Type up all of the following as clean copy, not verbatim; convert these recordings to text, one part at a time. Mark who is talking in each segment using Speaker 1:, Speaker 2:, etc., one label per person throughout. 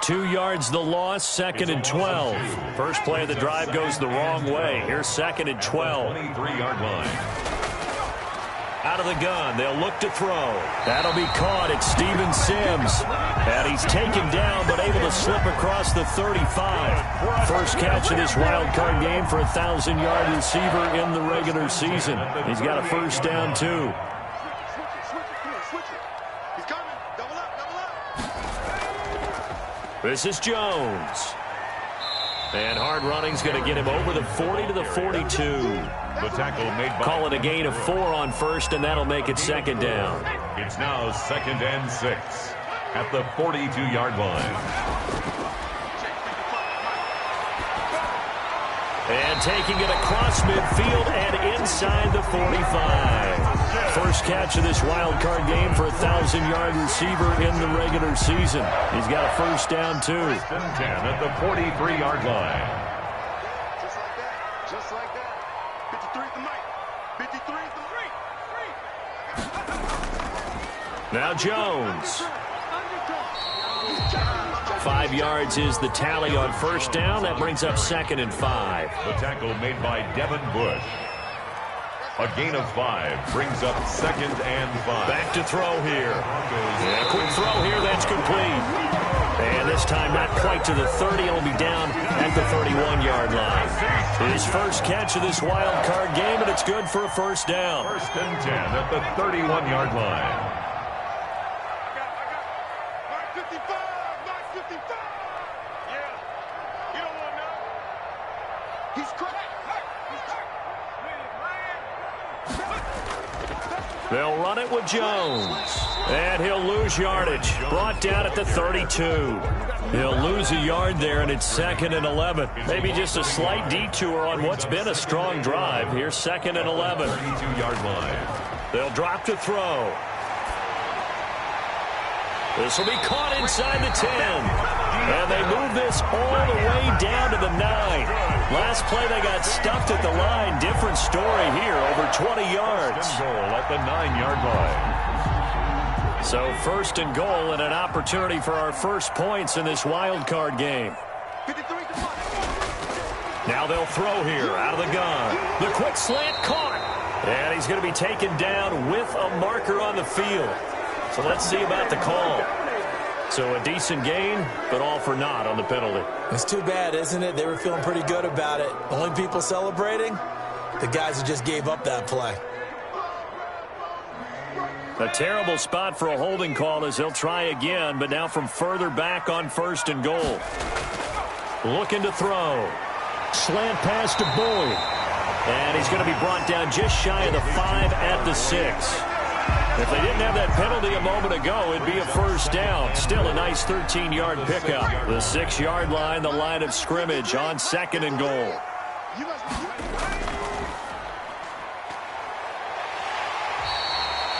Speaker 1: 2 yards the loss, 2nd and 12. First play of the drive goes the wrong way. Here's 2nd and 12.
Speaker 2: 23-yard line.
Speaker 1: Out of the gun, they'll look to throw. That'll be caught. It's Steven Sims. And he's taken down, but able to slip across the 35. First catch of this wild card game for a 1,000-yard receiver in the regular season. He's got a first down, too. This is Jones. And hard running's going to get him over the 40 to the 42.
Speaker 2: The tackle made by...
Speaker 1: Call it a gain of 4 on first, and that'll make it 2nd down.
Speaker 2: It's now 2nd and 6 at the 42-yard line.
Speaker 1: And taking it across midfield and inside the 45. First catch of this wild card game for a 1,000-yard receiver in the regular season. He's got a first down, too.
Speaker 2: 1st and 10 at the 43-yard line.
Speaker 3: Just like that. 53 at the mic. 53 at the mic.
Speaker 1: Now Jones. 5 yards is the tally on first down. That brings up 2nd and 5.
Speaker 2: The tackle made by Devin Bush. A gain of 5 brings up 2nd and 5.
Speaker 1: Back to throw here. Yeah, quick throw here. That's complete. And this time not quite to the 30. It'll be down at the 31-yard line. His first catch of this wild card game, and it's good for a first down.
Speaker 2: 1st and 10 at the 31-yard line.
Speaker 1: They'll run it with Jones. And he'll lose yardage. Brought down at the 32. He'll lose a yard there, and it's 2nd and 11. Maybe just a slight detour on what's been a strong drive. Here's 2nd and 11.
Speaker 2: 32-yard line.
Speaker 1: They'll drop to throw. This will be caught inside the 10. And they move this all the way down to the 9. Last play they got stuffed at the line. Different story here, over 20 yards.
Speaker 2: Goal at the 9-yard line.
Speaker 1: So 1st and goal and an opportunity for our first points in this wild card game. Now they'll throw here out of the gun. The quick slant caught. And he's going to be taken down with a marker on the field. So let's see about the call. So a decent gain, but all for naught on the penalty.
Speaker 4: It's too bad, isn't it? They were feeling pretty good about it. Only people celebrating? The guys who just gave up that play.
Speaker 1: A terrible spot for a holding call as he'll try again, but now from further back on 1st and goal. Looking to throw. Slant pass to Boyd. And he's going to be brought down just shy of the 5 at the 6. If they didn't have that penalty a moment ago, it'd be a first down. Still a nice 13-yard pickup. The 6-yard line, the line of scrimmage on 2nd and goal.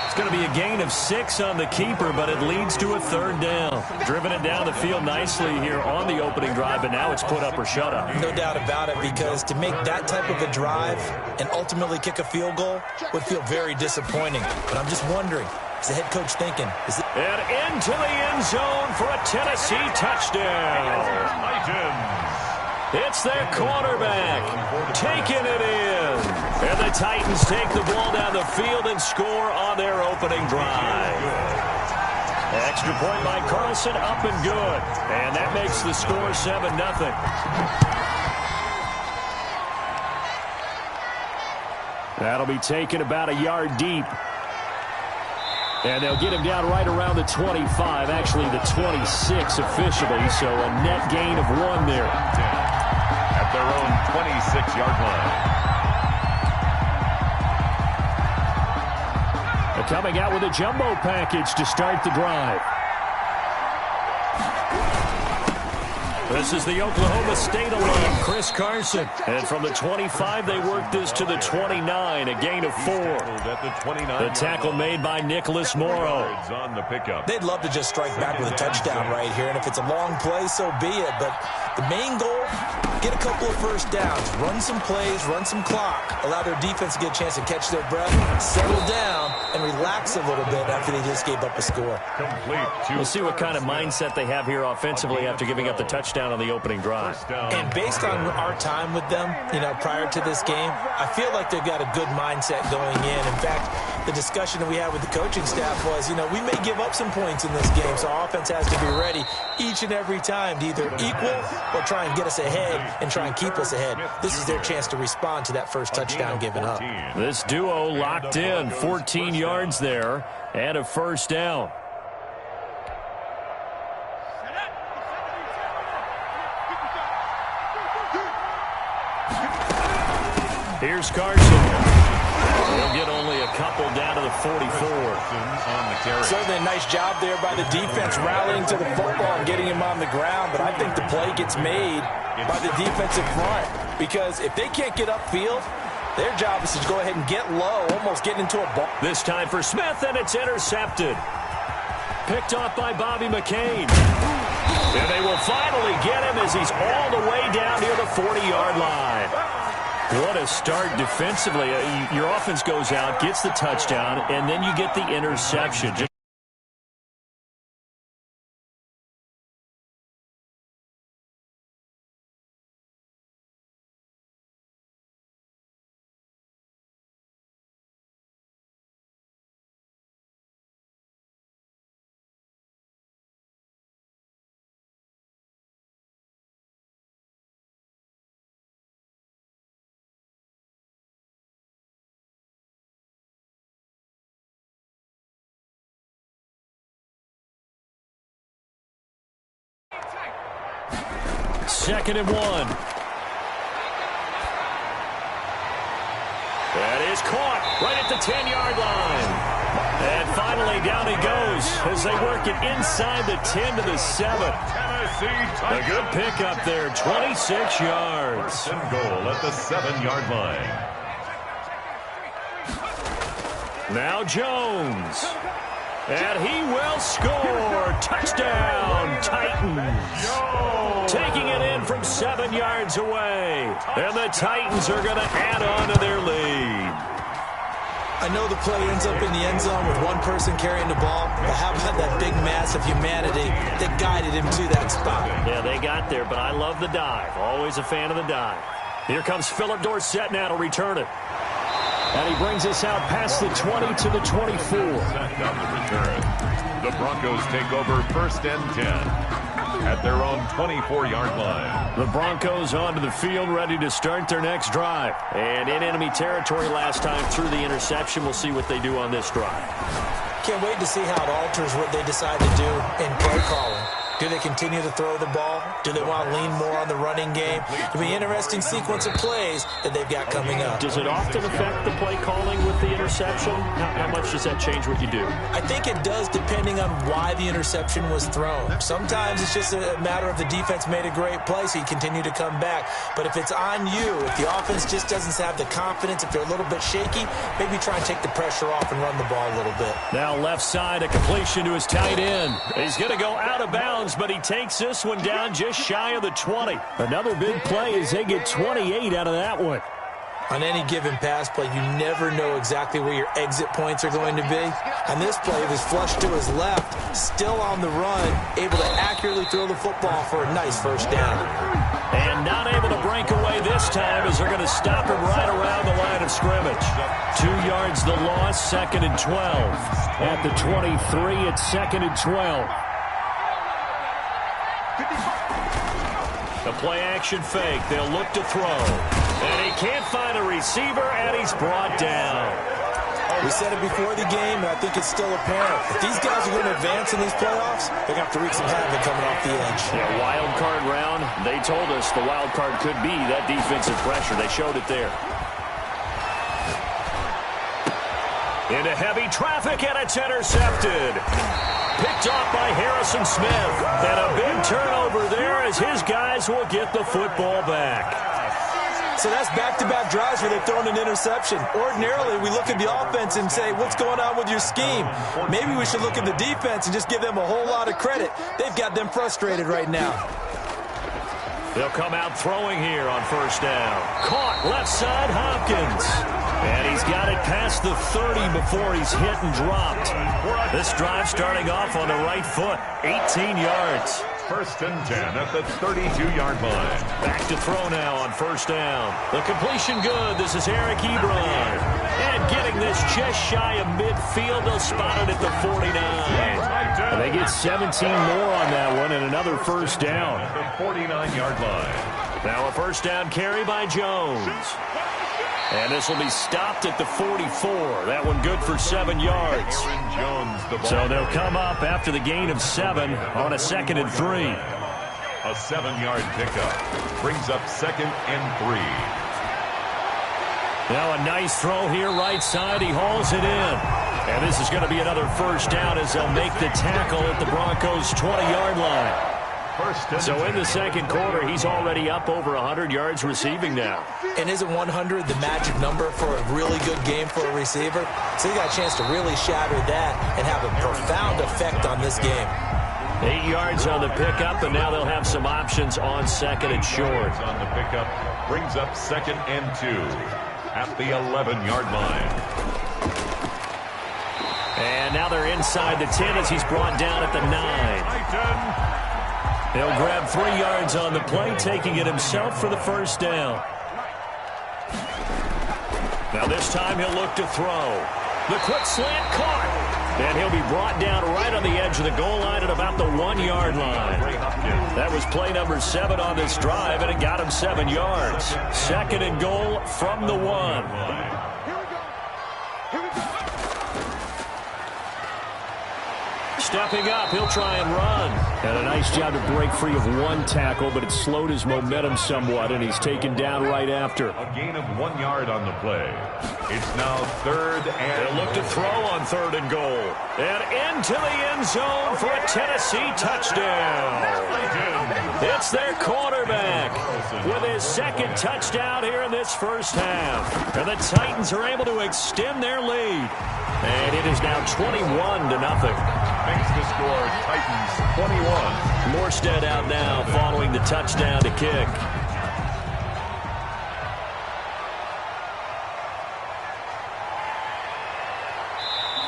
Speaker 1: It's going to be a gain of 6 on the keeper, but it leads to a 3rd down. Driven it down the field nicely here on the opening drive, but now it's put up or shut up.
Speaker 4: No doubt about it, because to make that type of a drive and ultimately kick a field goal would feel very disappointing. But I'm just wondering, is the head coach thinking?
Speaker 1: And into the end zone for a Tennessee touchdown. It's their quarterback taking it in. And the Titans take the ball down the field and score on their opening drive. Extra point by Carlson, up and good. And that makes the score 7-0. That'll be taken about a yard deep. And they'll get him down right around the 25, actually the 26 officially, so a net gain of 1 there.
Speaker 2: At their own 26-yard line.
Speaker 1: They're coming out with a jumbo package to start the drive. This is the Oklahoma State alum, Chris Carson. And from the 25, they work this to the 29, a gain of 4. The tackle made by Nicholas Morrow.
Speaker 2: On the pickup.
Speaker 4: They'd love to just strike back with a touchdown right here, and if it's a long play, so be it. But the main goal, get a couple of first downs, run some plays, run some clock, allow their defense to get a chance to catch their breath, settle down, and relax a little bit after they just gave up a score.
Speaker 1: We'll see what kind of mindset they have here offensively after giving up the touchdown on the opening drive.
Speaker 4: And based on our time with them, prior to this game, I feel like they've got a good mindset going in. In fact, the discussion that we had with the coaching staff was, we may give up some points in this game, so our offense has to be ready each and every time to either equal or try and get us ahead and try and keep us ahead. This is their chance to respond to that first touchdown given up.
Speaker 1: This duo locked in, 14 yards there and a first down. Here's Carson. He'll get only a couple down to the 44.
Speaker 4: Certainly a nice job there by the defense rallying to the football and getting him on the ground, but I think the play gets made by the defensive front because if they can't get upfield, their job is to go ahead and get low, almost get into a ball.
Speaker 1: This time for Smith, and it's intercepted. Picked off by Bobby McCain. And they will finally get him as he's all the way down near the 40-yard line. What a start defensively. Your offense goes out, gets the touchdown, and then you get the interception. Second and 1. That is caught right at the 10-yard line. And finally down he goes as they work it inside the 10 to the 7. A good pickup there, 26 yards.
Speaker 2: First and goal at the 7-yard line.
Speaker 1: Now Jones. And he will score. Touchdown, Titans. Taking it in from 7 yards away. And the Titans are going to add on to their lead.
Speaker 4: I know the play ends up in the end zone with one person carrying the ball, but how about that big mass of humanity that guided him to that spot?
Speaker 1: Yeah, they got there, but I love the dive. Always a fan of the dive. Here comes Philip Dorsett now to return it. And he brings us out past the 20 to the 24.
Speaker 2: Set down the return. The Broncos take over first and 10 at their own 24-yard line.
Speaker 1: The Broncos onto the field, ready to start their next drive. And in enemy territory last time through the interception. We'll see what they do on this drive.
Speaker 4: Can't wait to see how it alters what they decide to do in play calling. Do they continue to throw the ball? Do they want to lean more on the running game? It'll be an interesting sequence of plays that they've got coming up.
Speaker 1: Does it often affect the play calling with the interception? How much does that change what you do?
Speaker 4: I think it does depending on why the interception was thrown. Sometimes it's just a matter of the defense made a great play, so you continue to come back. But if it's on you, if the offense just doesn't have the confidence, if they're a little bit shaky, maybe try and take the pressure off and run the ball a little bit.
Speaker 1: Now left side, a completion to his tight end. He's going to go out of bounds, but he takes this one down just shy of the 20. Another big play as they get 28 out of that one.
Speaker 4: On any given pass play, you never know exactly where your exit points are going to be. On this play, it was flushed to his left, still on the run, able to accurately throw the football for a nice first down.
Speaker 1: And not able to break away this time as they're going to stop him right around the line of scrimmage. 2 yards the loss, 2nd and 12. At the 23, it's 2nd and 12. The play-action fake. They'll look to throw. And he can't find a receiver, and he's brought down.
Speaker 4: We said it before the game, and I think it's still apparent. If these guys are going to advance in these playoffs, they're going to have to wreak some havoc coming off the edge.
Speaker 1: Yeah, wild card round. They told us the wild card could be that defensive pressure. They showed it there. Into heavy traffic, and it's intercepted. Picked off by Harrison Smith. And a big turnover there as his guys will get the football back.
Speaker 4: So that's back-to-back drives where they've thrown an interception. Ordinarily, we look at the offense and say, what's going on with your scheme? Maybe we should look at the defense and just give them a whole lot of credit. They've got them frustrated right now.
Speaker 1: They'll come out throwing here on first down. Caught left side, Hopkins. And he's got it past the 30 before he's hit and dropped. This drive starting off on the right foot, 18 yards.
Speaker 2: First and 10 at the 32-yard line.
Speaker 1: Back to throw now on first down. The completion good. This is Eric Ebron. And getting this just shy of midfield. They'll spot it at the 49. And they get 17 more on that one and another first down.
Speaker 2: At the 49-yard line.
Speaker 1: Now a first down carry by Jones. And this will be stopped at the 44. That one good for 7 yards.
Speaker 2: Aaron Jones, the ball.
Speaker 1: So they'll come up after the gain of 7 on a 2nd and 3.
Speaker 2: A 7-yard pickup brings up 2nd and 3.
Speaker 1: Now a nice throw here right side. He hauls it in. And this is going to be another first down as they'll make the tackle at the Broncos' 20-yard line. So in the second quarter, he's already up over 100 yards receiving now.
Speaker 4: And isn't 100 the magic number for a really good game for a receiver? So he got a chance to really shatter that and have a profound effect on this game.
Speaker 1: 8 yards on the pickup, and now they'll have some options on 2nd and short.
Speaker 2: On the pickup brings up 2nd and 2 at the 11-yard line.
Speaker 1: And now they're inside the 10 as he's brought down at the 9. He'll grab 3 yards on the play, taking it himself for the first down. Now this time he'll look to throw. The quick slant caught. And he'll be brought down right on the edge of the goal line at about the 1-yard line. That was play number 7 on this drive, and it got him 7 yards. 2nd and goal from the 1. Stepping up, he'll try and run. And a nice job to break free of 1 tackle, but it slowed his momentum somewhat, and he's taken down right after.
Speaker 2: A gain of 1 yard on the play. It's now 3rd and...
Speaker 1: They'll look to throw on 3rd and goal. And into the end zone for a Tennessee touchdown. It's their quarterback with his 2nd touchdown here in this first half. And the Titans are able to extend their lead. And it is now 21-0.
Speaker 2: Makes the score Titans 21.
Speaker 1: Morstead out now following the touchdown to kick.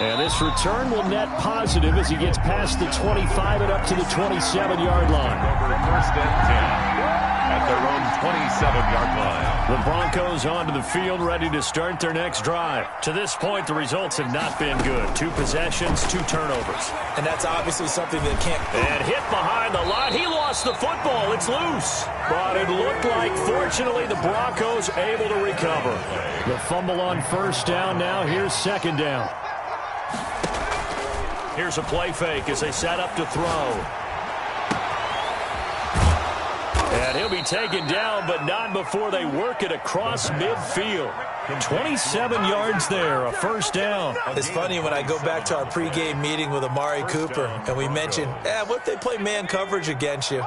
Speaker 1: And this return will net positive as he gets past the 25 and up to the 27-yard line.
Speaker 2: Over 1st and 10 at their own 27-yard line.
Speaker 1: The Broncos onto the field, ready to start their next drive. To this point, the results have not been good. 2 possessions, 2 turnovers.
Speaker 4: And that's obviously something that can't...
Speaker 1: And hit behind the line. He lost the football. It's loose. But it looked like, fortunately, the Broncos able to recover. The fumble on first down. Now here's 2nd down. Here's a play fake as they set up to throw. And he'll be taken down, but not before they work it across midfield. 27 yards there, a first down.
Speaker 4: It's funny when I go back to our pregame meeting with Amari Cooper, and we mentioned, what if they play man coverage against you?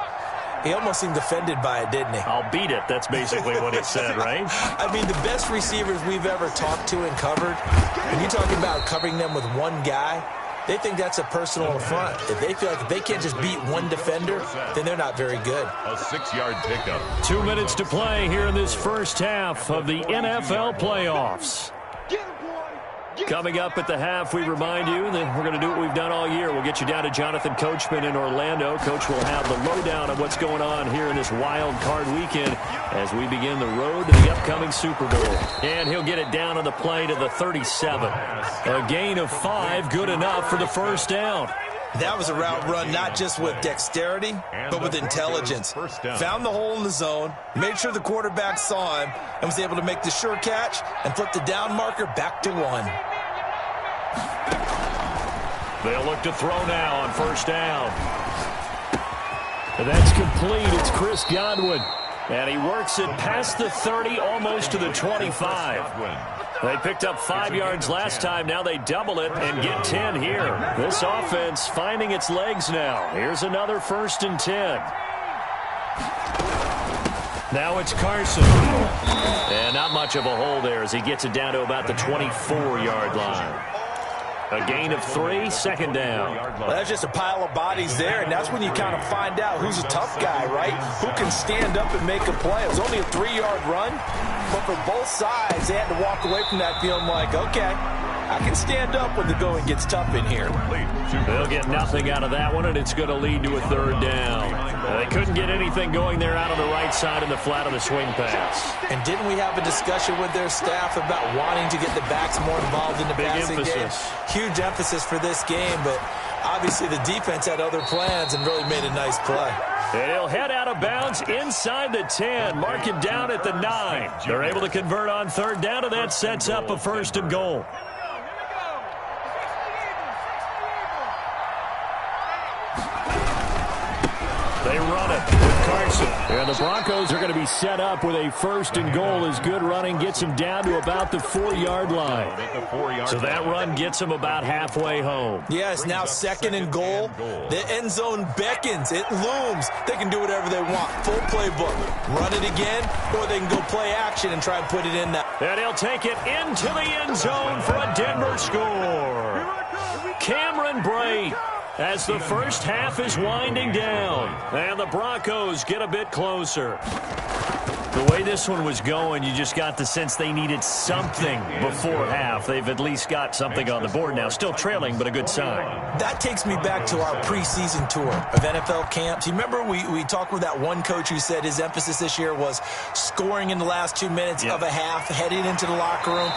Speaker 4: He almost seemed offended by it, didn't he?
Speaker 1: I'll beat it. That's basically what he said, right?
Speaker 4: I mean, the best receivers we've ever talked to and covered, when you're talking about covering them with one guy, they think that's a personal affront. If they feel like if they can't just beat one defender, then they're not very good.
Speaker 2: A 6-yard pickup.
Speaker 1: 2 minutes to play here in this first half of the NFL playoffs. Coming up at the half, we remind you that we're going to do what we've done all year. We'll get you down to Jonathan Coachman in Orlando. Coach will have the lowdown of what's going on here in this wild card weekend as we begin the road to the upcoming Super Bowl. And he'll get it down on the play to the 37. A gain of 5, good enough for the first down.
Speaker 4: That was a route run not just with dexterity, but with intelligence. Found the hole in the zone, made sure the quarterback saw him, and was able to make the sure catch and flip the down marker back to 1.
Speaker 1: They'll look to throw now on first down. And that's complete. It's Chris Godwin. And he works it past the 30, almost to the 25. They picked up 5 yards last time. Now they double it and get 10 here. This offense finding its legs now. Here's another 1st and 10. Now it's Carson. And not much of a hole there as he gets it down to about the 24-yard line. A gain of 3, 2nd down.
Speaker 4: Well, that's just a pile of bodies there, and that's when you kind of find out who's a tough guy, right? Who can stand up and make a play. It was only a 3-yard run, But for both sides, they had to walk away from that feeling like, okay, I can stand up when the going gets tough in here.
Speaker 1: They'll get nothing out of that one, and it's going to lead to a third down. They couldn't get anything going there out on the right side in the flat of the swing pass.
Speaker 4: And didn't we have a discussion with their staff about wanting to get the backs more involved in the passing game? Huge emphasis for this game, but obviously the defense had other plans and really made a nice play.
Speaker 1: And he'll head out of bounds inside the 10, mark it down at the 9. They're able to convert on third down, and that sets up a first and goal. They run it with Carson. And the Broncos are going to be set up with a first and goal as good running gets them down to about the 4-yard line. So that run gets them about halfway home.
Speaker 4: Yeah, it's now second and goal. The end zone beckons. It looms. They can do whatever they want. Full playbook. Run it again, or they can go play action and try and put it in now.
Speaker 1: And he'll take it into the end zone for a Denver score. Cameron Brate, as the first half is winding down, and the Broncos get a bit closer. The way this one was going, you just got the sense they needed something before half. They've at least got something on the board now. Still trailing, but a good sign.
Speaker 4: That takes me back to our preseason tour of NFL camps. You remember we talked with that one coach who said his emphasis this year was scoring in the last 2 minutes of a half, heading into the locker room.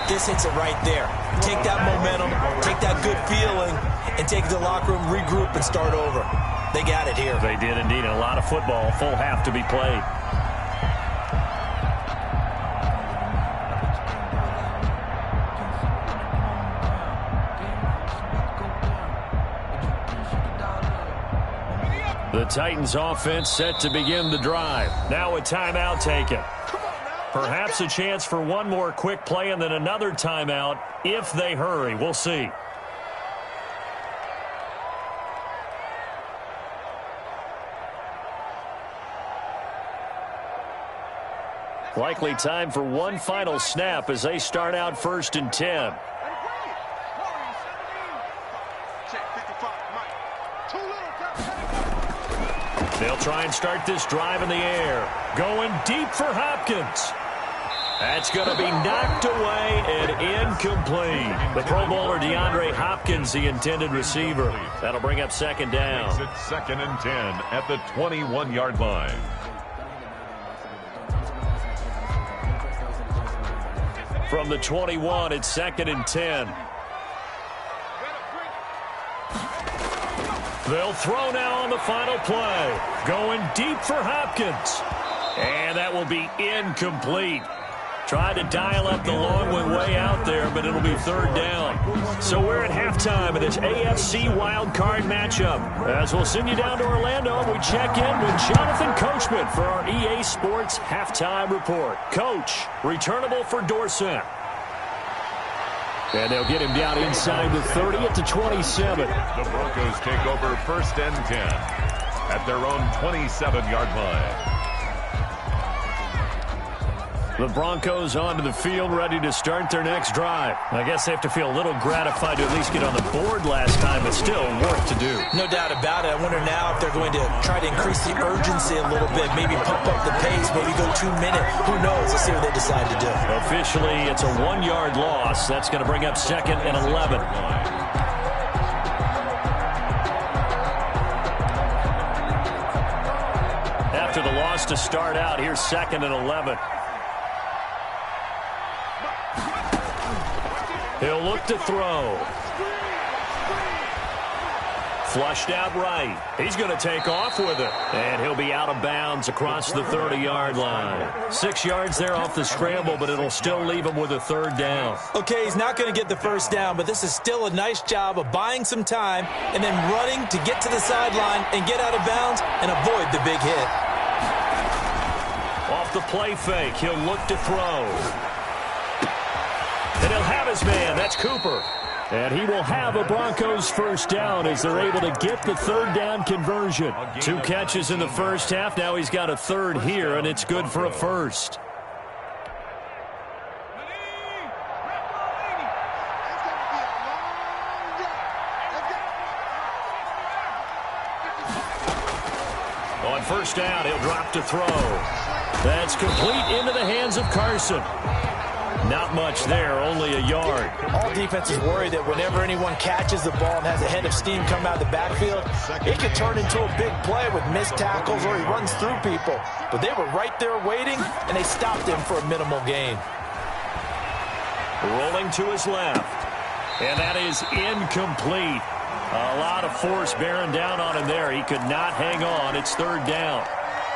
Speaker 4: This hits it right there. Take that momentum, take that good feeling, and take it to the locker room, regroup, and start over. They got it here.
Speaker 1: They did indeed. A lot of football, full half to be played. The Titans offense set to begin the drive. Now a timeout taken. Perhaps a chance for one more quick play and then another timeout if they hurry. We'll see. Likely time for one final snap as they start out first and 10. They'll try and start this drive in the air. Going deep for Hopkins. That's going to be knocked away and incomplete. The Pro Bowler DeAndre Hopkins, the intended receiver. That'll bring up second down.
Speaker 2: It's second and 10 at the 21-yard line.
Speaker 1: From the 21, it's second and 10. They'll throw now on the final play. Going deep for Hopkins. And that will be incomplete. Tried to dial up the long one way out there, but it'll be third down. So we're at halftime of this AFC wildcard matchup. As we'll send you down to Orlando, we check in with Jonathan Coachman for our EA Sports Halftime Report. Coach, returnable for Dorsett. And they'll get him down inside the 30 at the 27.
Speaker 2: The Broncos take over first and 10 at their own 27-yard line.
Speaker 1: The Broncos onto the field, ready to start their next drive. I guess they have to feel a little gratified to at least get on the board last time, but still work to do.
Speaker 4: No doubt about it. I wonder now if they're going to try to increase the urgency a little bit, maybe pump up the pace, maybe go 2 minutes. Who knows? Let's see what they decide to do.
Speaker 1: Officially, it's a 1-yard loss. That's going to bring up second and 11. After the loss to start out, here's second and 11. He'll look to throw. Flushed out right. He's going to take off with it. And he'll be out of bounds across the 30-yard line. 6 yards there off the scramble, but it'll still leave him with a third down.
Speaker 4: Okay, he's not going to get the first down, but this is still a nice job of buying some time and then running to get to the sideline and get out of bounds and avoid the big hit.
Speaker 1: Off the play fake, he'll look to throw. And he'll have his man. That's Cooper. And he will have a Broncos first down as they're able to get the third down conversion. 2 catches in the first half. Now he's got a third here, and it's good for a first. On first down. He'll drop to throw. That's complete into the hands of Carson. Not much there, only a yard.
Speaker 4: All defenses worry that whenever anyone catches the ball and has a head of steam come out of the backfield, it could turn into a big play with missed tackles or he runs through people. But they were right there waiting, and they stopped him for a minimal gain.
Speaker 1: Rolling to his left. And that is incomplete. A lot of force bearing down on him there. He could not hang on. It's third down.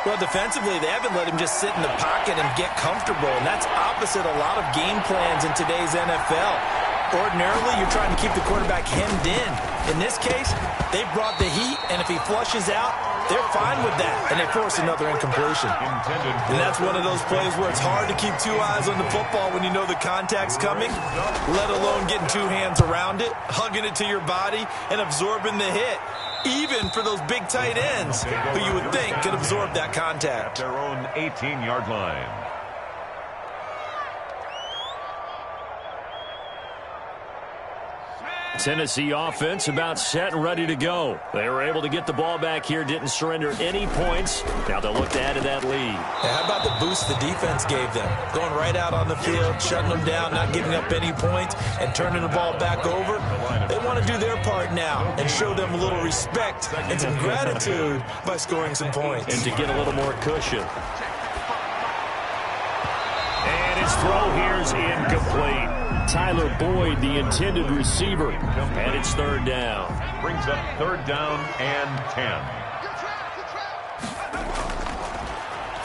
Speaker 4: Well, defensively, they haven't let him just sit in the pocket and get comfortable, and that's opposite a lot of game plans in today's NFL. Ordinarily, you're trying to keep the quarterback hemmed in. In this case, they brought the heat, and if he flushes out, they're fine with that, and they force another incompletion. And that's one of those plays where it's hard to keep two eyes on the football when you know the contact's coming, let alone getting two hands around it, hugging it to your body, and absorbing the hit. Even for those big tight ends who you would think could absorb that contact.
Speaker 2: Their own 18-yard line.
Speaker 1: Tennessee offense about set and ready to go. They were able to get the ball back here, didn't surrender any points. Now they'll look to add to that lead.
Speaker 4: How about the boost the defense gave them? Going right out on the field, shutting them down, not giving up any points, and turning the ball back over. They want to do their part now and show them a little respect and some gratitude by scoring some points.
Speaker 1: And to get a little more cushion. And his throw here is incomplete. Tyler Boyd, the intended receiver, and it's third down.
Speaker 2: Brings up third down and 10.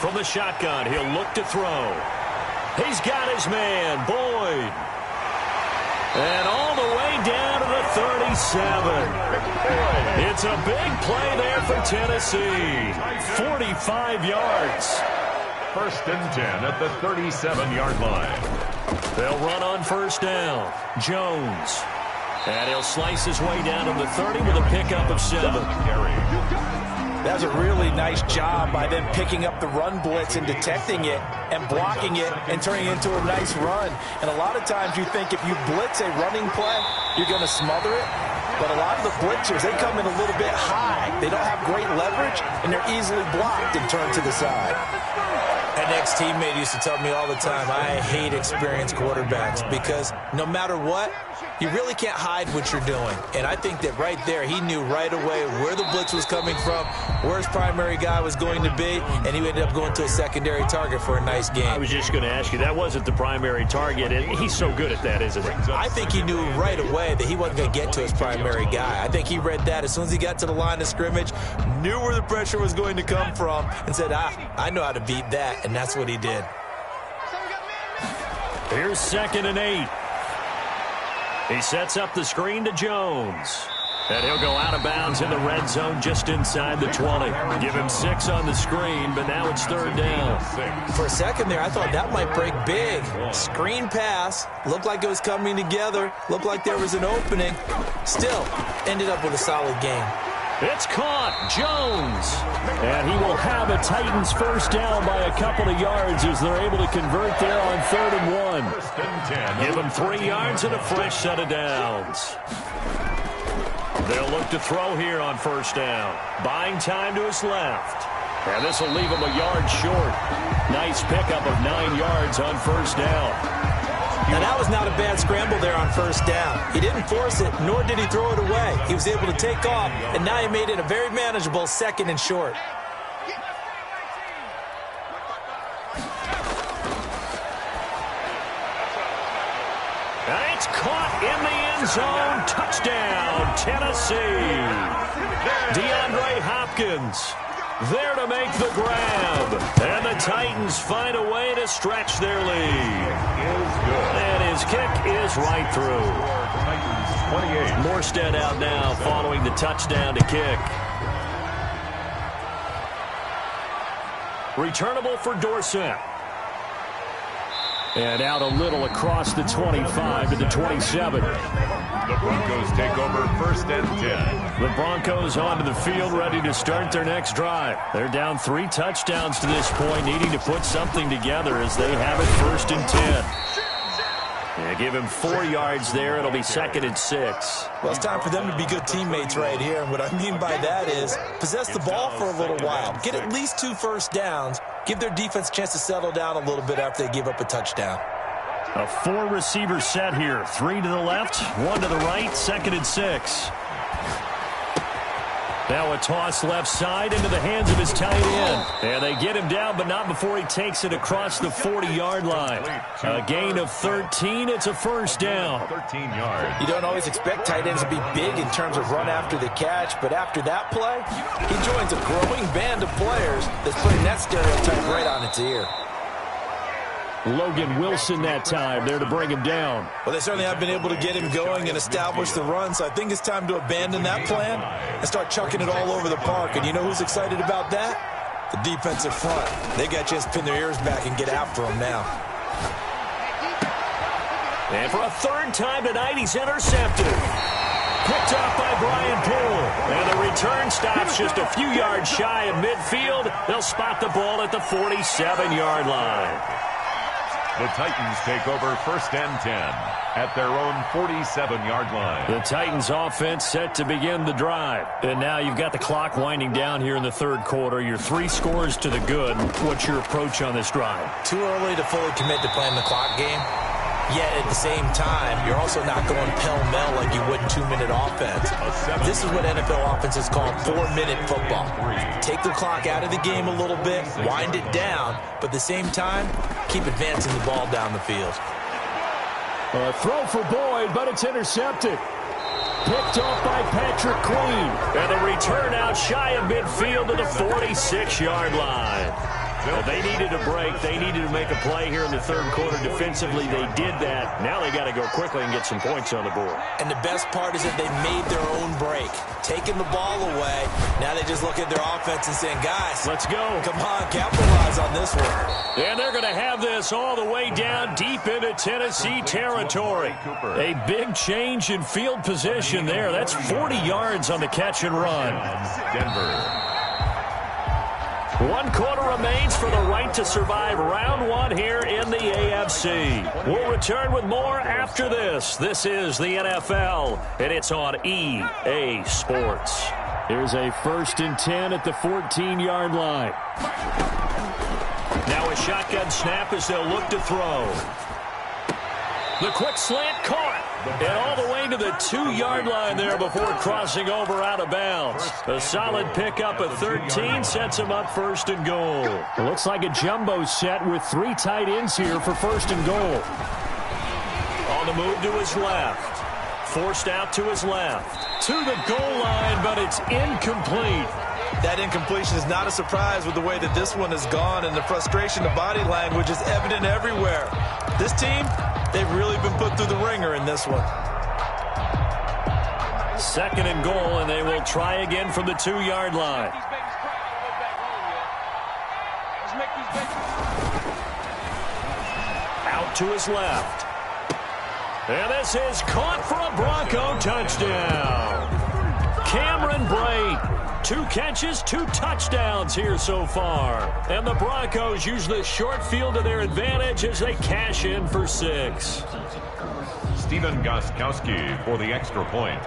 Speaker 1: From the shotgun, he'll look to throw. He's got his man, Boyd. And all the way down to the 37. It's a big play there for Tennessee. 45 yards.
Speaker 2: First and 10 at the 37-yard line.
Speaker 1: They'll run on first down. Jones. And he'll slice his way down to the 30 with a pickup of 7.
Speaker 4: That's a really nice job by them picking up the run blitz and detecting it and blocking it and turning it into a nice run. And a lot of times you think if you blitz a running play, you're going to smother it. But a lot of the blitzers, they come in a little bit high. They don't have great leverage, and they're easily blocked and turned to the side. An ex-teammate used to tell me all the time, I hate experienced quarterbacks because no matter what, you really can't hide what you're doing. And I think that right there, he knew right away where the blitz was coming from, where his primary guy was going to be, and he ended up going to a secondary target for a nice game.
Speaker 1: I was just going to ask you, that wasn't the primary target, and he's so good at that, isn't he?
Speaker 4: I think he knew right away that he wasn't going to get to his primary guy. I think he read that as soon as he got to the line of scrimmage, knew where the pressure was going to come from, and said, I know how to beat that, and that's what he did.
Speaker 1: Here's 2nd and 8. He sets up the screen to Jones. And he'll go out of bounds in the red zone just inside the 20. Give him 6 on the screen, but now it's third down.
Speaker 4: For a second there, I thought that might break big. Screen pass. Looked like it was coming together. Looked like there was an opening. Still, ended up with a solid game.
Speaker 1: It's caught. Jones. And he will have a Titans first down by a couple of yards as they're able to convert there on 3rd and 1.
Speaker 2: First and 10.
Speaker 1: Give him 3 yards and a fresh set of downs. They'll look to throw here on first down. Buying time to his left. And this will leave him a yard short. Nice pickup of 9 yards on first down.
Speaker 4: Now, that was not a bad scramble there on first down. He didn't force it, nor did he throw it away. He was able to take off, and now he made it a very manageable 2nd and short.
Speaker 1: And it's caught in the end zone. Touchdown, Tennessee. DeAndre Hopkins there to make the grab. And the Titans find a way to stretch their lead. And his kick is right through.
Speaker 2: Titans 28.
Speaker 1: Morstead out now following the touchdown to kick. Returnable for Dorsett. And out a little across the 25 to the 27.
Speaker 2: The Broncos take over first and 10.
Speaker 1: The Broncos onto the field ready to start their next drive. They're down 3 touchdowns to this point, needing to put something together as they have it first and 10. Yeah, give him 4 yards there. It'll be 2nd and 6.
Speaker 4: Well, it's time for them to be good teammates right here. And what I mean by that is possess the ball for a little while. Get at least 2 first downs. Give their defense a chance to settle down a little bit after they give up a touchdown.
Speaker 1: A 4-receiver set here. 3 to the left, 1 to the right, 2nd and 6. Now a toss left side into the hands of his tight end. And they get him down, but not before he takes it across the 40-yard line. A gain of 13. It's a first down.
Speaker 2: 13 yards.
Speaker 4: You don't always expect tight ends to be big in terms of run after the catch, but after that play, he joins a growing band of players that's putting that stereotype right on its ear.
Speaker 1: Logan Wilson that time there to bring him down.
Speaker 4: Well, they certainly have been able to get him going and establish the run, so I think it's time to abandon that plan and start chucking it all over the park. And you know who's excited about that? The defensive front. They got a chance to pin their ears back and get after him now.
Speaker 1: And for a 3rd time tonight, he's intercepted. Picked off by Brian Poole. And the return stops just a few yards shy of midfield. They'll spot the ball at the 47-yard line.
Speaker 2: The Titans take over 1st and 10 at their own 47-yard line.
Speaker 1: The Titans offense set to begin the drive. And now you've got the clock winding down here in the 3rd quarter. You're 3 scores to the good. What's your approach on this drive?
Speaker 4: Too early to fully commit to playing the clock game. Yet at the same time, you're also not going pell-mell like you would in 2-minute offense. This is what NFL offenses call 4-minute football. Take the clock out of the game a little bit, wind it down, but at the same time, keep advancing the ball down the field.
Speaker 1: A throw for Boyd, but it's intercepted. Picked off by Patrick Queen. And the return out shy of midfield to the 46-yard line. Well, they needed a break. They needed to make a play here in the 3rd quarter. Defensively, they did that. Now they got to go quickly and get some points on the board. And
Speaker 4: the best part is that they made their own break. Taking the ball away. Now they just look at their offense and saying, guys,
Speaker 1: let's go.
Speaker 4: Come on, capitalize on this one.
Speaker 1: And they're going to have this all the way down deep into Tennessee territory. A big change in field position there. That's 40 yards on the catch and run.
Speaker 2: Denver.
Speaker 1: 1 quarter remains for the right to survive round 1 here in the AFC. We'll return with more after this. This is the NFL, and it's on EA Sports. Here's a 1st and 10 at the 14-yard line. Now a shotgun snap as they'll look to throw. The quick slant caught. And all the way to the 2-yard line there before crossing over out of bounds. A solid pickup of 13 sets him up 1st and goal. It looks like a jumbo set with 3 tight ends here for 1st and goal. On the move to his left. Forced out to his left. To the goal line, but it's incomplete.
Speaker 4: That incompletion is not a surprise with the way that this one has gone, and the frustration, the body language is evident everywhere. This team, they've really been put through the ringer in this one.
Speaker 1: 2nd and goal, and they will try again from the 2-yard line. Out to his left. And this is caught for a Bronco touchdown. Cameron Brate. 2 catches, 2 touchdowns here so far. And the Broncos use the short field to their advantage as they cash in for 6.
Speaker 2: Stephen Gostkowski for the extra point.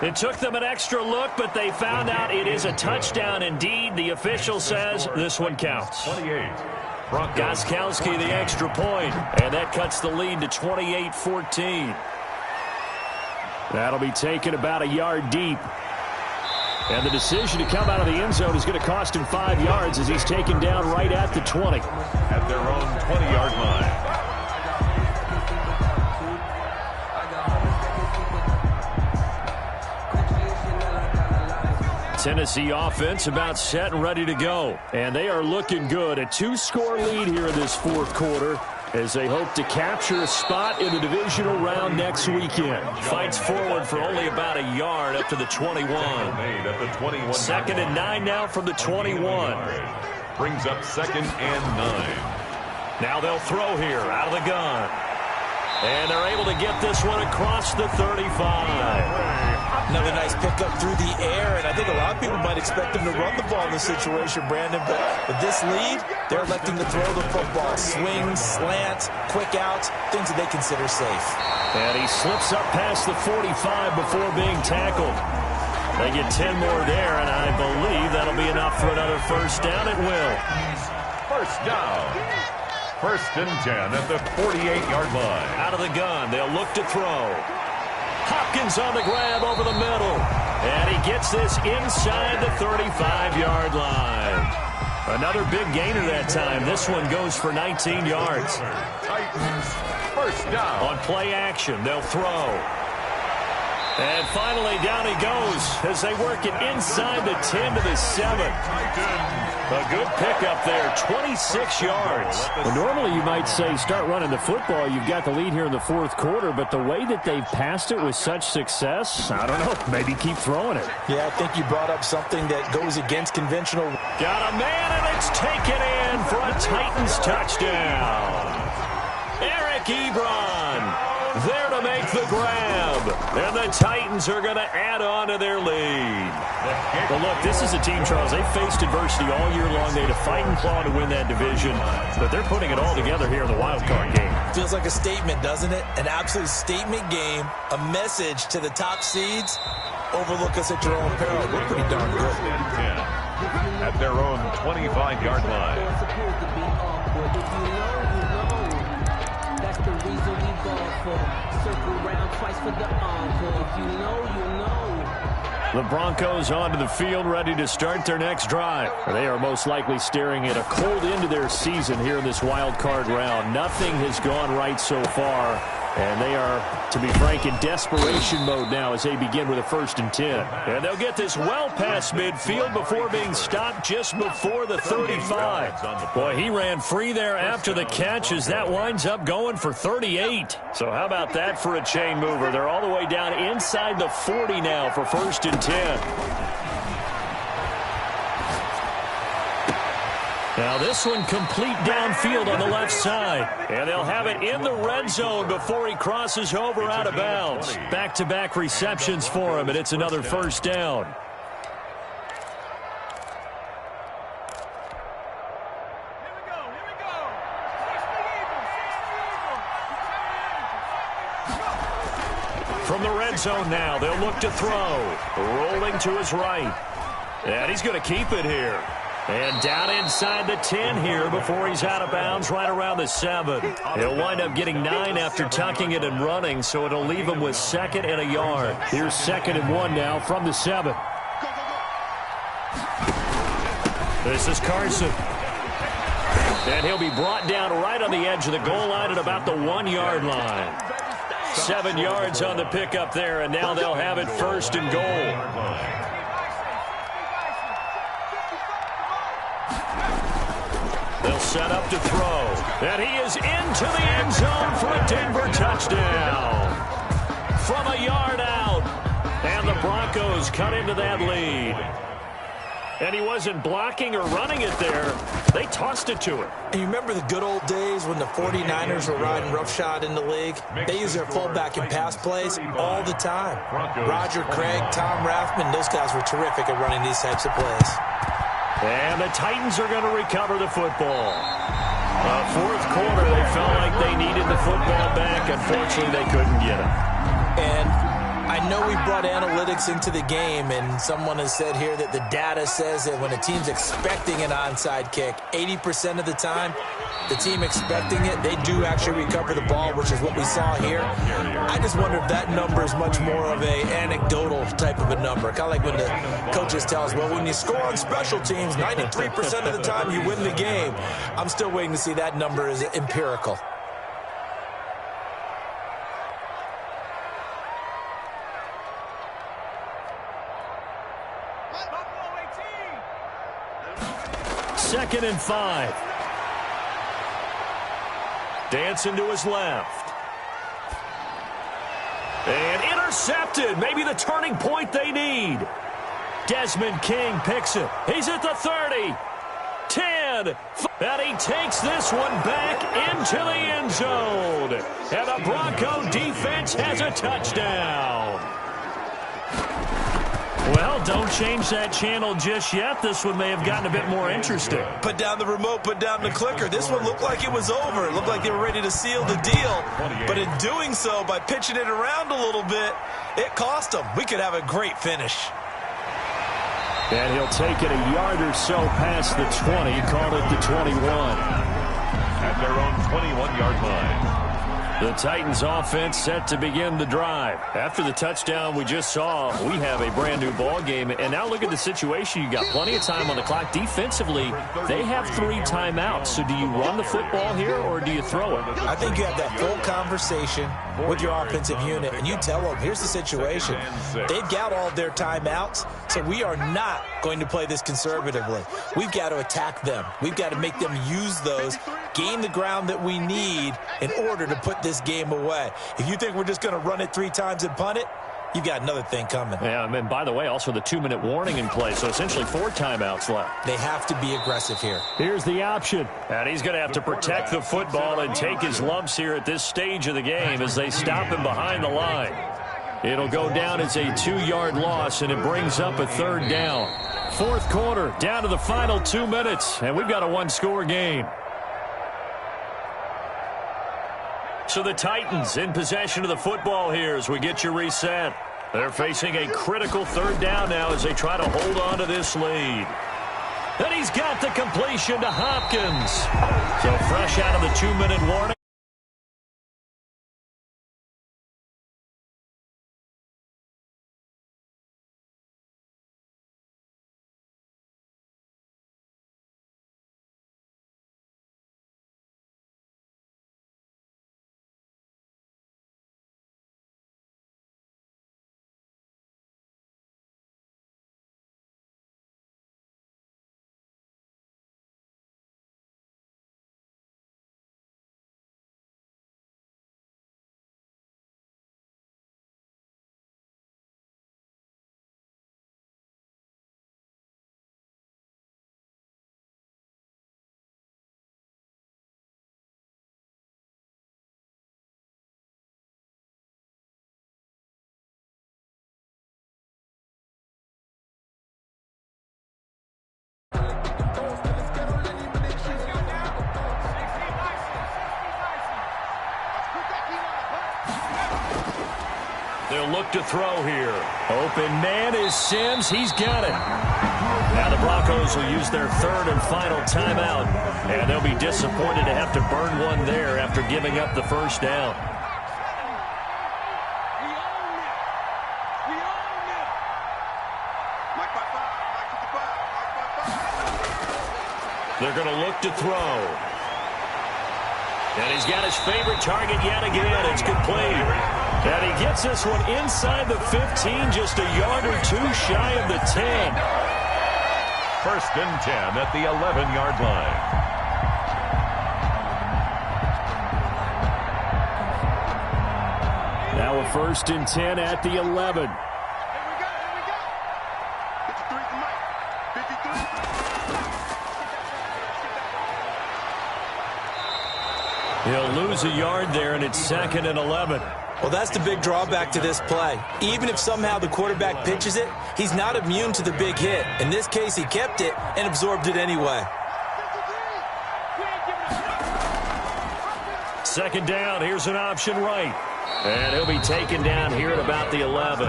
Speaker 1: It took them an extra look, but they found out it is a touchdown indeed. The official says this one counts.
Speaker 2: 28.
Speaker 1: Gostkowski the extra point, and that cuts the lead to 28-14. That'll be taken about a yard deep. And the decision to come out of the end zone is going to cost him 5 yards as he's taken down right at the 20.
Speaker 2: At their own 20-yard line.
Speaker 1: Tennessee offense about set and ready to go. And they are looking good. A 2-score lead here in this 4th quarter as they hope to capture a spot in the divisional round next weekend. Fights forward for only about a yard up to the 21. 2nd and 9 now from the 21.
Speaker 2: Brings up 2nd and 9.
Speaker 1: Now they'll throw here out of the gun. And they're able to get this one across the 35.
Speaker 4: Another nice pickup through the air, and I think a lot of people might expect them to run the ball in this situation, Brandon, but with this lead, they're electing to throw the football. Swings, slants, quick outs, things that they consider safe.
Speaker 1: And he slips up past the 45 before being tackled. They get 10 more there, and I believe that'll be enough for another first down. It will.
Speaker 2: First down. First and 10 at the 48-yard line.
Speaker 1: Out of the gun, they'll look to throw. Hopkins on the grab over the middle. And he gets this inside the 35-yard line. Another big gainer that time. This one goes for 19 yards.
Speaker 2: Titans, first down.
Speaker 1: On play action, they'll throw. And finally, down he goes as they work it inside the 10 to the 7. A good pickup there, 26 yards.
Speaker 5: Well, normally you might say start running the football. You've got the lead here in the fourth quarter, but the way that they've passed it with such success, I don't know, maybe keep throwing it.
Speaker 4: Yeah, I think you brought up something that goes against conventional.
Speaker 1: Got a man, and it's taken in for a Titans touchdown. Eric Ebron there to make the grab. And the Titans are going to add on to their lead.
Speaker 5: Well, look, this is a team, Charles. They faced adversity all year long. They had to fight and claw to win that division, but they're putting it all together here in the wild card game.
Speaker 4: Feels like a statement, doesn't it? An absolute statement game, a message to the top seeds. Overlook us at your own peril. We're pretty darn good.
Speaker 2: At their own 25-yard line.
Speaker 6: That's the reason we ball for. Circle round twice for the encore. If you know, you know.
Speaker 1: The Broncos onto the field, ready to start their next drive.
Speaker 5: They are most likely staring at a cold end to their season here in this wild card round. Nothing has gone right so far, and they are, to be frank, in desperation mode now as they begin with a 1st and 10.
Speaker 1: And they'll get this well past midfield before being stopped just before the 35. Boy, he ran free there after the catch as that winds up going for 38. So how about that for a chain mover? They're all the way down inside the 40 now for 1st and 10. Now this one complete downfield on the left side. And they'll have it in the red zone before he crosses over out of bounds. Back-to-back receptions for him, and it's another first down. From the red zone now, they'll look to throw. Rolling to his right. And he's going to keep it here. And down inside the 10 here before he's out of bounds right around the 7. He'll wind up getting 9 after tucking it and running, so it'll leave him with 2nd and a yard.
Speaker 5: Here's 2nd and 1 now from the 7.
Speaker 1: This is Carson. And he'll be brought down right on the edge of the goal line at about the 1-yard line. 7 yards on the pickup there, and now they'll have it 1st and goal. They'll set up to throw. And he is into the end zone for a Denver touchdown. From a yard out. And the Broncos cut into that lead. And he wasn't blocking or running it there. They tossed it to him.
Speaker 4: And you remember the good old days when the 49ers were riding roughshod in the league? They used their fullback in pass plays all the time. Roger Craig, Tom Rathman, those guys were terrific at running these types of plays.
Speaker 1: And the Titans are going to recover the football. Fourth quarter, they felt like they needed the football back. Unfortunately, they couldn't get it.
Speaker 4: And I know we brought analytics into the game, and someone has said here that the data says that when a team's expecting an onside kick, 80% of the time, the team expecting it, they do actually recover the ball, which is what we saw here. I just wonder if that number is much more of a anecdotal type of a number. Kind of like when the coaches tell us, well, when you score on special teams, 93% of the time you win the game. I'm still waiting to see that number is empirical.
Speaker 1: Second and 5. Dancing to his left. And intercepted. Maybe the turning point they need. Desmond King picks it. He's at the 30. 10. And he takes this one back into the end zone. And the Bronco defense has a touchdown. Well, don't change that channel just yet. This one may have gotten a bit more interesting.
Speaker 4: Put down the remote, put down the clicker. This one looked like it was over. It looked like they were ready to seal the deal. But in doing so, by pitching it around a little bit, it cost them. We could have a great finish.
Speaker 5: And he'll take it a yard or so past the 20, call it the 21.
Speaker 2: At their own 21-yard line.
Speaker 1: The Titans offense set to begin the drive. After the touchdown we just saw, we have a brand new ball game. And now look at the situation. You got plenty of time on the clock. Defensively, they have 3 timeouts. So do you run the football here or do you throw it?
Speaker 4: I think you have that full conversation with your offensive unit, and you tell them, here's the situation. They've got all of their timeouts, so we are not going to play this conservatively. We've got to attack them. We've got to make them use those, gain the ground that we need in order to put this game away. If you think we're just going to run it 3 times and punt it, you've got another thing coming.
Speaker 1: Yeah, and by the way, also the 2-minute warning in play, so essentially 4 timeouts left.
Speaker 4: They have to be aggressive here.
Speaker 5: Here's the option.
Speaker 1: And he's going to have to protect the football and take his lumps here at this stage of the game as they stop him behind the line. It'll go down as a 2-yard loss, and it brings up a 3rd down. 4th quarter, down to the final 2 minutes, and we've got a 1-score game. So the Titans in possession of the football here as we get you reset. They're facing a critical 3rd down now as they try to hold on to this lead. And he's got the completion to Hopkins. So fresh out of the 2-minute warning. They'll look to throw here. Open man is Sims. He's got it. Now the Broncos will use their 3rd and final timeout. And they'll be disappointed to have to burn one there after giving up the 1st down. They're going to look to throw. And he's got his favorite target yet again. It's complete. And he gets this one inside the 15, just a yard or 2 shy of the 10.
Speaker 2: 1st and 10 at the 11-yard line.
Speaker 5: Now a 1st and 10 at the 11.
Speaker 1: He'll lose a yard there, and it's 2nd and 11.
Speaker 4: Well, that's the big drawback to this play. Even if somehow the quarterback pitches it, he's not immune to the big hit. In this case, he kept it and absorbed it anyway.
Speaker 1: 2nd down, here's an option right. And he'll be taken down here at about the 11.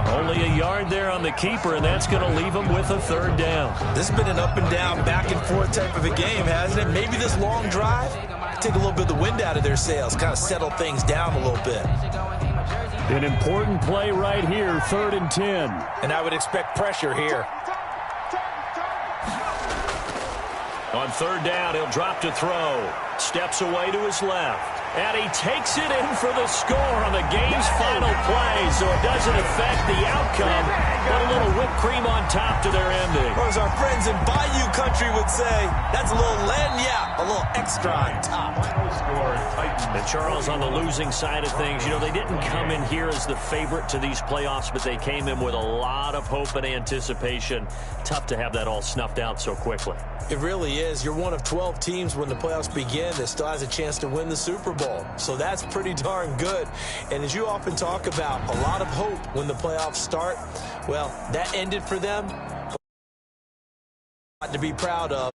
Speaker 1: Only a yard there on the keeper, and that's going to leave him with a 3rd down.
Speaker 4: This has been an up and down, back and forth type of a game, hasn't it? Maybe this long drive take a little bit of the wind out of their sails, kind of settle things down a little bit.
Speaker 5: An important play right here, 3rd and 10.
Speaker 4: And I would expect pressure here.
Speaker 1: On 3rd down, he'll drop to throw. Steps away to his left. And he takes it in for the score on the game's final play, so it doesn't affect the outcome, but a little whipped cream on top to their ending.
Speaker 4: Or as our friends in Bayou Country would say, that's a little lagniappe, a little extra on top.
Speaker 1: And Charles, on the losing side of things, you know, they didn't come in here as the favorite to these playoffs, but they came in with a lot of hope and anticipation. Tough to have that all snuffed out so quickly.
Speaker 4: It really is. You're one of 12 teams when the playoffs begin that still has a chance to win the Super Bowl. So that's pretty darn good. And as you often talk about, a lot of hope when the playoffs start. Well, that ending ended for them. To be proud of.